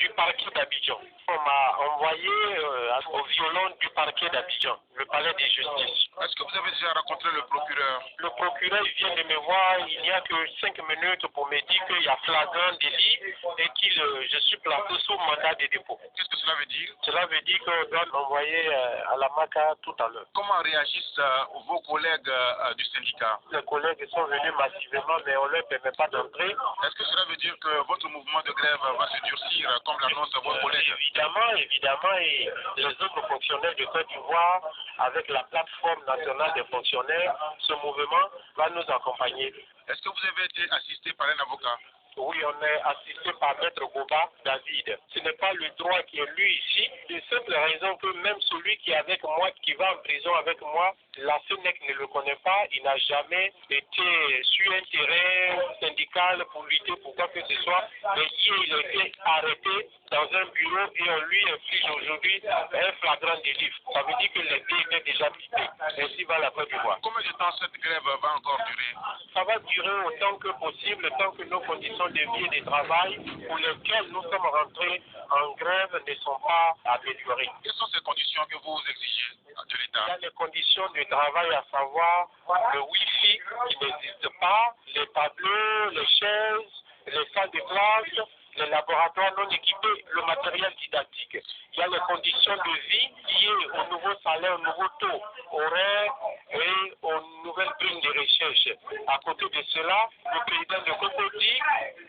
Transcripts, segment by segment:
du parquet d'Abidjan. On m'a envoyé au violon du parquet d'Abidjan, le palais de justice. Est-ce que vous avez déjà rencontré le procureur? Le procureur vient de me voir, il n'y a que 5 minutes pour me dire qu'il y a flagrant délit et que je suis placé sous mandat de dépôt. Qu'est-ce que cela veut dire? Cela veut dire qu'on doit m'envoyer à la MACA tout à l'heure. Comment réagissent vos collègues du syndicat? Les collègues sont venus massivement, mais on ne leur permet pas d'entrer. Est-ce que cela veut dire que votre mouvement de grève va se durcir, comme l'annoncent vos collègues? Évidemment, et les autres fonctionnaires de Côte d'Ivoire, avec la plateforme nationale des fonctionnaires, ce mouvement va nous accompagner. Est-ce que vous avez été assisté par un avocat? Oui, on est assisté par Maître Goba David. Ce n'est pas le droit qui est lu ici, de simple raison que même celui qui est avec moi, qui va en prison avec moi, la SENEC ne le connaît pas, il n'a jamais été sur un terrain syndical pour lutter pour quoi que ce soit, mais il a été arrêté dans un bureau et on lui inflige aujourd'hui un flagrant délit. Ça veut dire que les deux étaient déjà quittés. Ainsi va la Côte d'Ivoire. Combien de temps cette grève va encore durer? Ça va durer autant que possible, tant que nos conditions de vie et de travail pour lesquelles nous sommes rentrés en grève ne sont pas améliorées. Quelles sont ces conditions que vous exigez de l'État? Il y a les conditions de travail, à savoir le Wi-Fi qui n'existe pas, les tableaux, les chaises, les salles de classe, les laboratoires non équipés, le matériel didactique. Il y a les conditions de vie liées au nouveau salaire, au nouveau taux horaire et aux nouvelles primes de recherche. À côté de cela, le président de Cocody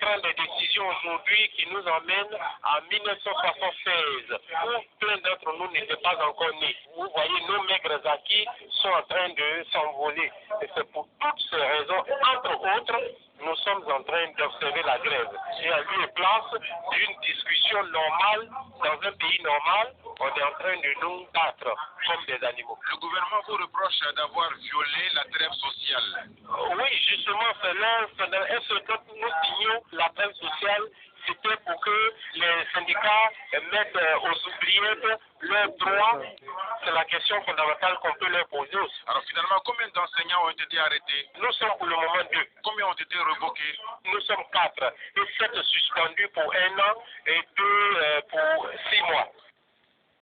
prend des décisions aujourd'hui qui nous emmènent en 1976, où plein d'entre nous n'étaient pas encore nés. Vous voyez, nos maigres acquis sont en train de s'envoler. Et c'est pour toutes ces raisons, entre autres, nous sommes en train d'observer la grève. Et à lieu et place d'une discussion normale, dans un pays normal, on est en train de nous battre comme des animaux. Le gouvernement vous reproche d'avoir violé la trêve sociale. Oui, justement, c'est là, quand nous signions la trêve sociale, c'était pour que les syndicats mettent aux oubliettes leurs droits. C'est la question fondamentale qu'on peut leur poser aussi. Alors finalement, combien d'enseignants ont été arrêtés? Nous sommes pour le moment 2. Combien ont été révoqués? Nous sommes 4 et 7 suspendus pour 1 an et 2 pour 6 mois.